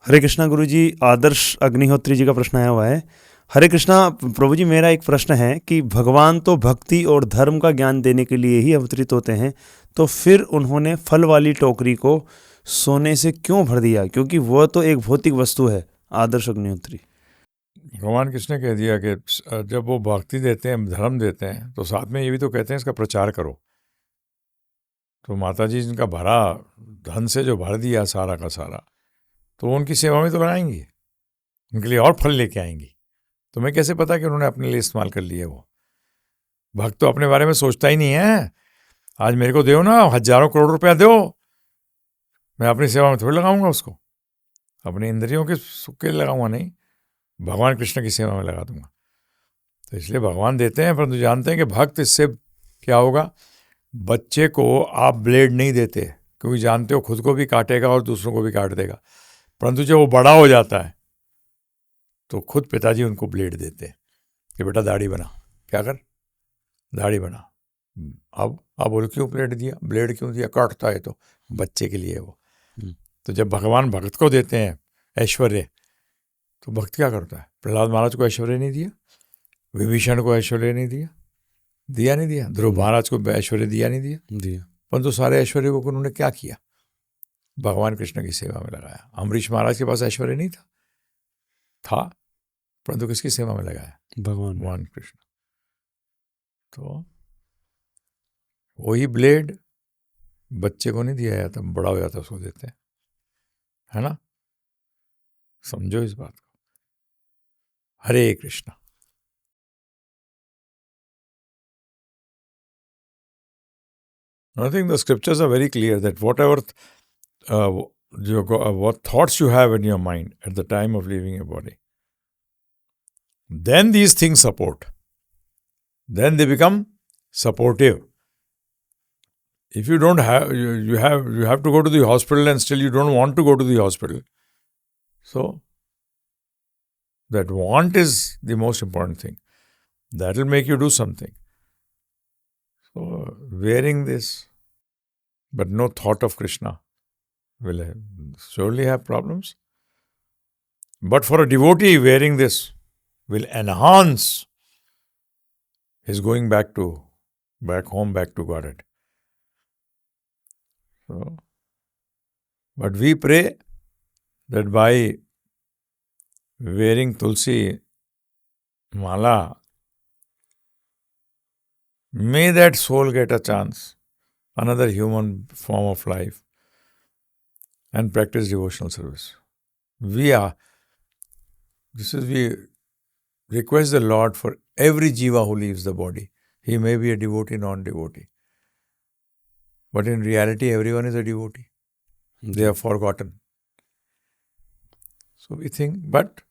हरे कृष्णा गुरु जी, आदर्श अग्निहोत्री जी का प्रश्न आया हुआ है। हरे कृष्णा प्रभु जी, मेरा एक प्रश्न है कि भगवान तो भक्ति और धर्म का ज्ञान देने के लिए ही अवतरित होते हैं, तो फिर उन्होंने फल वाली टोकरी को सोने से क्यों भर दिया, क्योंकि वह तो एक भौतिक वस्तु है। आदर्श अग्निहोत्री। भगवान कृष्ण ने कह दिया कि जब वो भक्ति देते हैं, धर्म देते हैं, तो साथ में ये भी तो कहते हैं इसका प्रचार करो। तो माता जी जिनका भरा धन से जो भर दिया सारा का सारा, तो वो उनकी सेवा में तो लगाएंगी, उनके लिए और फल लेके आएंगी। तो मैं कैसे पता कि उन्होंने अपने लिए इस्तेमाल कर लिए? वो भक्त तो अपने बारे में सोचता ही नहीं है। आज मेरे को दो ना, हजारों करोड़ रुपया दो, मैं अपनी सेवा में थोड़ी लगाऊंगा उसको, अपनी इंद्रियों के सुख के लिए लगाऊंगा, नहीं, भगवान कृष्ण की सेवा में लगा दूंगा। तो इसलिए भगवान देते हैं, परंतु जानते हैं कि भक्त इससे क्या होगा। बच्चे को आप ब्लेड नहीं देते, क्योंकि जानते हो खुद को भी काटेगा और दूसरों को भी काट देगा। परंतु जब वो बड़ा हो जाता है तो खुद पिताजी उनको ब्लेड देते हैं कि बेटा दाढ़ी बना, क्या कर, दाढ़ी बना। अब बोलो क्यों ब्लेड दिया, ब्लेड क्यों दिया, काटता है तो बच्चे के लिए वो। तो जब भगवान भक्त को देते हैं ऐश्वर्य, तो भक्त क्या करता है? प्रहलाद महाराज को ऐश्वर्य नहीं दिया, विभीषण को ऐश्वर्य नहीं दिया, नहीं दिया, ध्रुव महाराज को ऐश्वर्य दिया, परंतु सारे ऐश्वर्य को उन्होंने क्या किया? भगवान कृष्ण की सेवा में लगाया। अम्बरीश महाराज के पास ऐश्वर्य नहीं था, परंतु किसकी सेवा में लगाया? भगवान कृष्ण। तो वही ब्लेड बच्चे को नहीं दिया जाता, बड़ा हो जाता उसको देते हैं, है ना? समझो इस बात को। हरे Krishna. I think the scriptures are very clear that whatever what thoughts you have in your mind at the time of leaving your body, then these things support. Then they become supportive. If you don't have, you have to go to the hospital and still you don't want to go to the hospital. So that want is the most important thing. That will make you do something. So wearing this, but no thought of Krishna, will surely have problems. But for a devotee, wearing this will enhance his going back home, back to Godhead. So, but we pray that by wearing Tulsi Mala, may that soul get a chance, another human form of life, and practice devotional service. We request the Lord for every jiva who leaves the body. He may be a devotee, non-devotee. But in reality, everyone is a devotee. They are forgotten. So we think, but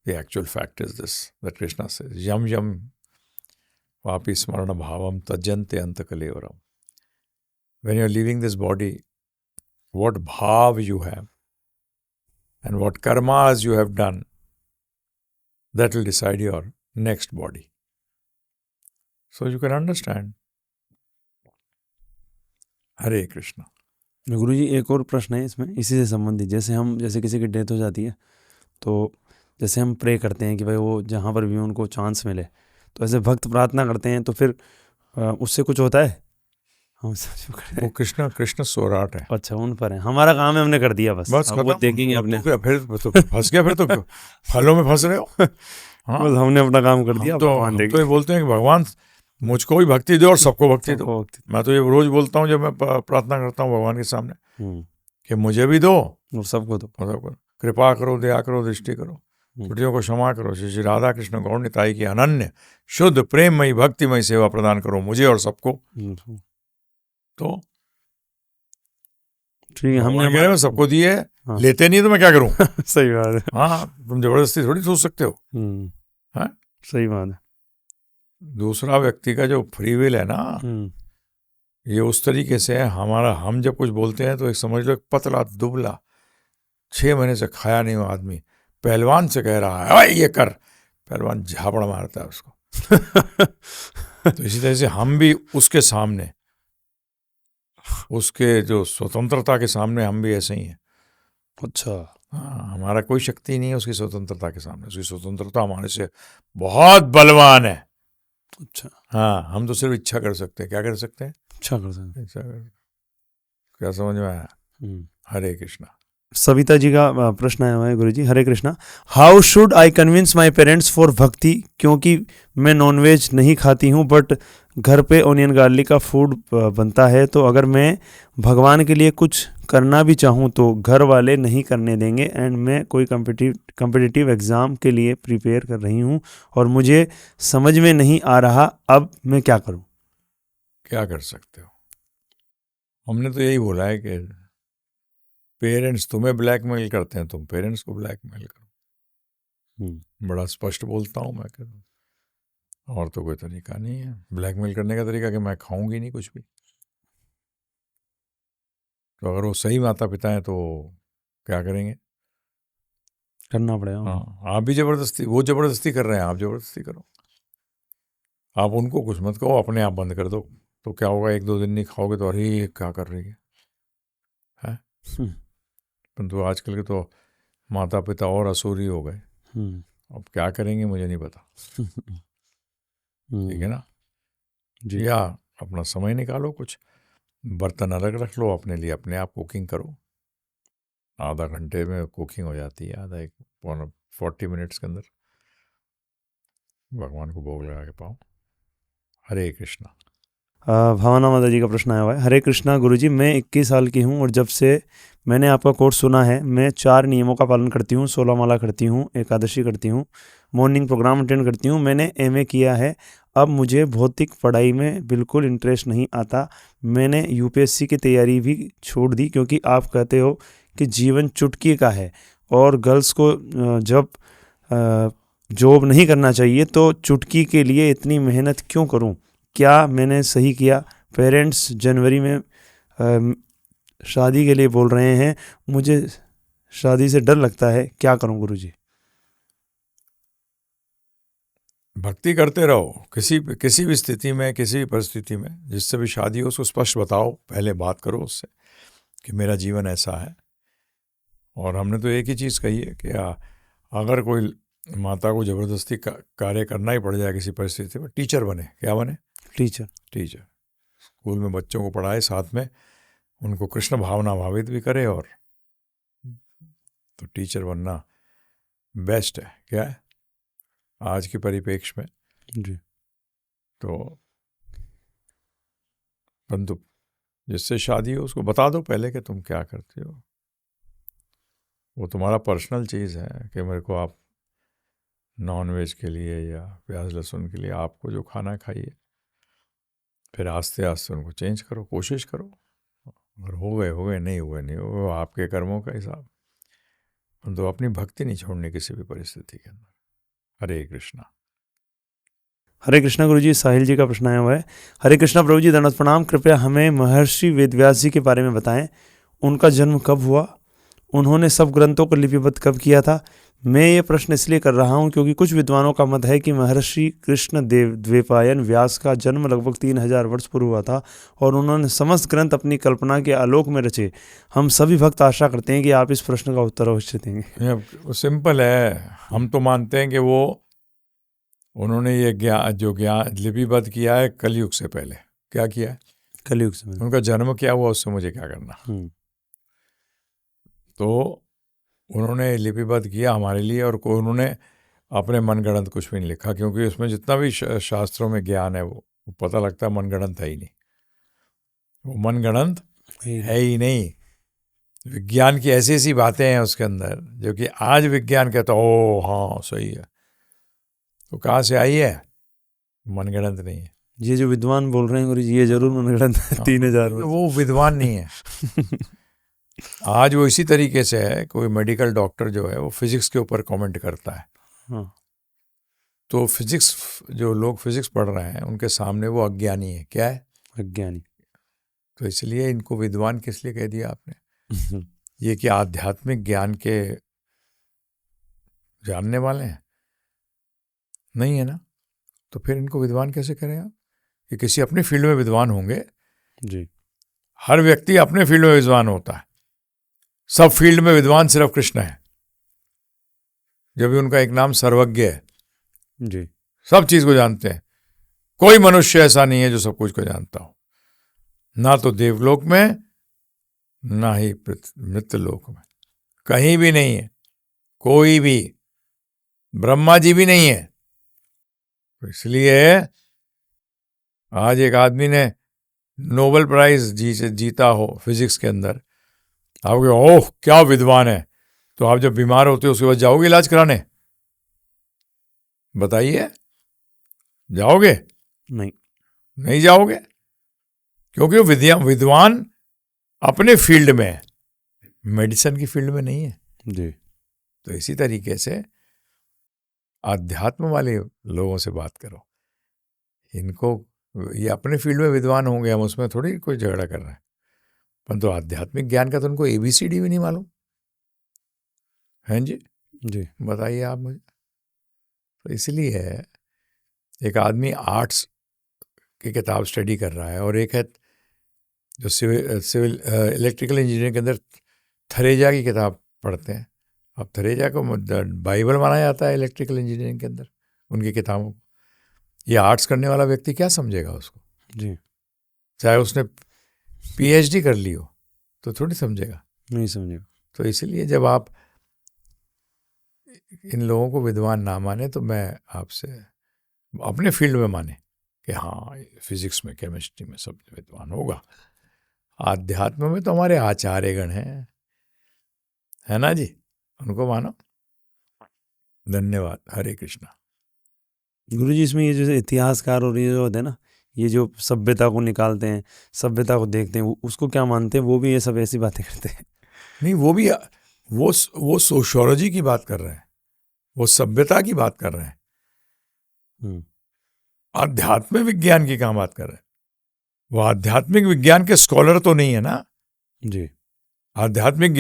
the actual fact is this, that Krishna says, Yam yam vapi smarana bhavam tajante antakalevaram. When you are leaving this body, what bhav you have and what karmas you have done, that will decide your next body. So you can understand. हरे कृष्णा। गुरु जी, एक और प्रश्न है इसमें, इसी से संबंधित। जैसे किसी की डेथ हो जाती है, तो जैसे हम प्रे करते हैं कि भाई वो जहाँ पर भी उनको चांस मिले, तो ऐसे भक्त प्रार्थना करते हैं, तो फिर उससे कुछ होता है? वो कृष्ण सोराट है। अच्छा, उन पर है, हमारा काम है, हमने कर दिया, बस वो देखेंगे अपने। फिर तो फंस गया, फिर तो फलों में फंस रहे हो। हाँ, बस हमने अपना काम कर दिया। तो ये बोलते हैं कि भगवान मुझको भी भक्ति दो और सबको भक्ति दो। मैं तो ये रोज बोलता हूँ जब मैं प्रार्थना करता हूँ भगवान के सामने, कि मुझे भी दो और सबको दो, कृपा करो, दया करो, दृष्टि करो, त्रुटियों को क्षमा करो। श्री राधा कृष्ण गौर निताई की अनन्य शुद्ध प्रेममयी भक्तिमयी सेवा प्रदान करो मुझे और सबको। तो ठीक है, हमने सबको दिए, लेते नहीं तो मैं क्या करूं? सही बात है। हाँ, तुम जबरदस्ती थोड़ी सोच सकते हो। हाँ, सही बात है। दूसरा व्यक्ति का जो फ्री विल है ना, ये उस तरीके से है। हम जब कुछ बोलते हैं तो एक समझ लो, पतला दुबला 6 महीने से खाया नहीं हुआ आदमी पहलवान से कह रहा है ये कर, पहलवान झापड़ मारता है उसको। तो इसी तरह से हम भी उसके सामने, उसके जो स्वतंत्रता के सामने हम भी ऐसे ही हैं। अच्छा, हाँ, हमारा कोई शक्ति नहीं है उसकी स्वतंत्रता के सामने। उसकी स्वतंत्रता हमारे से बहुत बलवान है। अच्छा, हाँ, हम तो सिर्फ इच्छा कर सकते हैं। क्या कर सकते हैं? अच्छा कर सकते इच्छा कर। क्या समझ में आया? हैं। हरे कृष्णा। सविता जी का प्रश्न आया हुआ है, guru ji Hare Krishna. How should I convince my parents for bhakti, क्योंकि मैं नॉनवेज नहीं खाती हूँ बट घर पे ऑनियन गार्लिक का फूड बनता है, तो अगर मैं भगवान के लिए कुछ करना भी चाहूँ तो घर वाले नहीं करने देंगे, एंड मैं कोई कम्पिटिटिव एग्ज़ाम के लिए प्रिपेयर कर रही हूँ और मुझे समझ में नहीं आ रहा अब मैं क्या करूँ। क्या कर सकते हो? हमने तो यही बोला है कि पेरेंट्स तुम्हें ब्लैकमेल करते हैं, तुम पेरेंट्स को ब्लैकमेल करो। बड़ा स्पष्ट बोलता हूँ मैं कहता हूँ, और तो कोई तरीका नहीं है ब्लैकमेल करने का तरीका कि मैं खाऊंगी नहीं कुछ भी। तो अगर वो सही माता पिता हैं तो क्या करेंगे? करना पड़ेगा। हाँ, आप भी जबरदस्ती, वो जबरदस्ती कर रहे हैं, आप जबरदस्ती करो। आप उनको कुछ मत कहो, अपने आप बंद कर दो। तो क्या होगा, 1-2 दिन नहीं खाओगे तो अरे ये क्या कर रही है? परंतु आजकल के तो माता पिता और असुरी हो गए। अब क्या करेंगे मुझे नहीं पता। ठीक है ना जी। या अपना समय निकालो, कुछ बर्तन अलग रख लो अपने लिए, अपने आप कुकिंग करो। आधा घंटे में कुकिंग हो जाती है, आधा 40 मिनट्स के अंदर भगवान को भोग लगा के पाओ। हरे कृष्णा। भावना माता जी का प्रश्न आया हुआ है। हरे कृष्णा गुरुजी, मैं 21 साल की हूँ और जब से मैंने आपका कोर्स सुना है मैं 4 नियमों का पालन करती हूँ, 16 माला करती हूँ, एकादशी करती हूँ, मॉर्निंग प्रोग्राम अटेंड करती हूँ। मैंने एमए किया है। अब मुझे भौतिक पढ़ाई में बिल्कुल इंटरेस्ट नहीं आता। मैंने यूपीएससी की तैयारी भी छोड़ दी क्योंकि आप कहते हो कि जीवन चुटकी का है और गर्ल्स को जब जॉब नहीं करना चाहिए तो चुटकी के लिए इतनी मेहनत क्यों करूं? क्या मैंने सही किया? पेरेंट्स जनवरी में शादी के लिए बोल रहे हैं, मुझे शादी से डर लगता है, क्या करूं गुरुजी? भक्ति करते रहो, किसी भी स्थिति में, किसी भी परिस्थिति में, जिससे भी शादी हो उसको स्पष्ट बताओ, पहले बात करो उससे कि मेरा जीवन ऐसा है। और हमने तो एक ही चीज़ कही है कि अगर कोई माता को ज़बरदस्ती कार्य करना ही पड़ जाए किसी परिस्थिति में, टीचर बने। क्या बने? टीचर। स्कूल में बच्चों को पढ़ाए, साथ में उनको कृष्ण भावना भावित भी करे, और तो टीचर बनना बेस्ट है। क्या है आज के परिप्रेक्ष्य में जी। तो परंतु जिससे शादी हो उसको बता दो पहले कि तुम क्या करते हो। वो तुम्हारा पर्सनल चीज़ है कि मेरे को आप नॉन वेज के लिए या प्याज लहसुन के लिए आपको जो खाना खाइए, फिर आस्ते आस्ते उनको चेंज करो, कोशिश करो। अगर हो गए, नहीं हुए, वो आपके कर्मों का हिसाब। तो अपनी भक्ति नहीं छोड़नी किसी भी परिस्थिति के अंदर। हरे कृष्णा। हरे कृष्णा गुरुजी, साहिल जी का प्रश्न आया हुआ है। हरे कृष्णा प्रभु जी, दंडवत प्रणाम। कृपया हमें महर्षि वेदव्यास जी के बारे में बताएं। उनका जन्म कब हुआ? उन्होंने सब ग्रंथों को लिपिबद्ध कब किया था? मैं ये प्रश्न इसलिए कर रहा हूँ क्योंकि कुछ विद्वानों का मत है कि महर्षि कृष्ण देव द्वैपायन व्यास का जन्म लगभग 3000 वर्ष पूर्व हुआ था और उन्होंने समस्त ग्रंथ अपनी कल्पना के आलोक में रचे। हम सभी भक्त आशा करते हैं कि आप इस प्रश्न का उत्तर अवश्य देंगे। सिंपल है, हम तो मानते हैं कि उन्होंने ये ज्ञान लिपिबद्ध किया है कलयुग से पहले। क्या किया है? कलयुग से पहले। उनका जन्म क्या हुआ उससे मुझे क्या करना। तो उन्होंने लिपिबद्ध किया हमारे लिए, और उन्होंने अपने मनगढ़ंत कुछ भी नहीं लिखा, क्योंकि उसमें जितना भी शास्त्रों में ज्ञान है वो पता लगता है मनगढ़ंत है ही नहीं। वो मनगढ़ंत है ही नहीं। विज्ञान की ऐसी ऐसी बातें हैं उसके अंदर जो कि आज विज्ञान कहता ओ हाँ सही है, तो कहाँ से आई है? मनगढ़ंत नहीं है। ये जो विद्वान बोल रहे हैं गुरु जी, ये जरूर मनगढ़ंत है। 3000 वो विद्वान नहीं है। आज वो इसी तरीके से है, कोई मेडिकल डॉक्टर जो है वो फिजिक्स के ऊपर कमेंट करता है। तो फिजिक्स, जो लोग फिजिक्स पढ़ रहे हैं उनके सामने वो अज्ञानी है। क्या है? अज्ञानी। तो इसलिए इनको विद्वान किस लिए कह दिया आपने? ये कि आध्यात्मिक ज्ञान के जानने वाले हैं नहीं है ना, तो फिर इनको विद्वान कैसे करें आप? कि किसी अपने फील्ड में विद्वान होंगे जी। हर व्यक्ति अपने फील्ड में विद्वान होता है। सब फील्ड में विद्वान सिर्फ कृष्ण है। जब भी उनका एक नाम सर्वज्ञ है, जी सब चीज को जानते हैं। कोई मनुष्य ऐसा नहीं है जो सब कुछ को जानता हो, ना तो देवलोक में ना ही मृत्यलोक में, कहीं भी नहीं है कोई भी, ब्रह्मा जी भी नहीं है। तो इसलिए आज एक आदमी ने नोबेल प्राइज जीता हो फिजिक्स के अंदर, आप कहो ओह क्या विद्वान है, तो आप जब बीमार होते हो उसके बाद जाओगे इलाज कराने? बताइए, जाओगे? नहीं, नहीं जाओगे, क्योंकि वो विद्वान अपने फील्ड में है, मेडिसिन की फील्ड में नहीं है। जी तो इसी तरीके से आध्यात्म वाले लोगों से बात करो, इनको ये अपने फील्ड में विद्वान होंगे, हम उसमें थोड़ी कोई झगड़ा कर रहे हैं, परंतु आध्यात्मिक ज्ञान का तो उनको ABCD भी नहीं मालूम है। जी जी बताइए आप मुझे। तो इसलिए एक आदमी आर्ट्स की किताब स्टडी कर रहा है और एक है जो सिविल इलेक्ट्रिकल इंजीनियरिंग के अंदर थरेजा की किताब पढ़ते हैं। अब थरेजा को बाइबल माना जाता है इलेक्ट्रिकल इंजीनियरिंग के अंदर, उनकी किताबों को। ये आर्ट्स करने वाला व्यक्ति क्या समझेगा उसको? जी चाहे उसने PhD कर ली हो तो थोड़ी समझेगा, नहीं समझेगा। तो इसलिए जब आप इन लोगों को विद्वान ना माने तो मैं आपसे अपने फील्ड में माने कि हाँ फिजिक्स में केमिस्ट्री में सब विद्वान होगा। आध्यात्म में तो हमारे आचार्यगण हैं, है ना जी, उनको मानो। धन्यवाद। हरे कृष्णा। गुरुजी इसमें ये जो इतिहासकार और ये जो होते हैं ना, ये जो सभ्यता को निकालते हैं, सभ्यता को देखते हैं, उसको क्या मानते हैं? वो भी ये सब ऐसी बातें करते हैं? नहीं, वो भी वो सोशियोलॉजी की बात कर रहे हैं, वो सभ्यता की बात कर रहे हैं, आध्यात्मिक विज्ञान की कहाँ बात कर रहे हैं? वो आध्यात्मिक विज्ञान के स्कॉलर तो नहीं है ना जी, आध्यात्मिक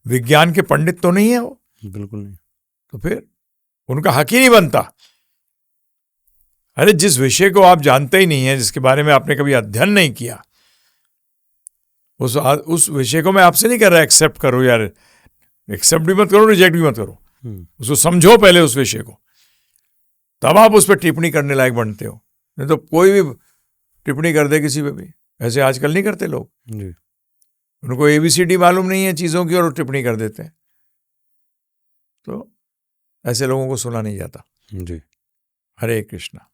विज्ञान के पंडित तो नहीं है वो, बिल्कुल नहीं। तो फिर उनका हक ही नहीं बनता। अरे जिस विषय को आप जानते ही नहीं है, जिसके बारे में आपने कभी अध्ययन नहीं किया, उस विषय को मैं आपसे नहीं कर रहा एक्सेप्ट करो यार, एक्सेप्ट भी मत करो, रिजेक्ट भी मत करो, उसको समझो पहले उस विषय को, तब आप उस पर टिप्पणी करने लायक बनते हो। नहीं तो कोई भी टिप्पणी कर दे किसी पे भी, ऐसे आजकल नहीं करते लोग जी, उनको ABCD मालूम नहीं है चीजों की और टिप्पणी कर देते हैं, तो ऐसे लोगों को सुना नहीं जाता। जी। हरे कृष्णा।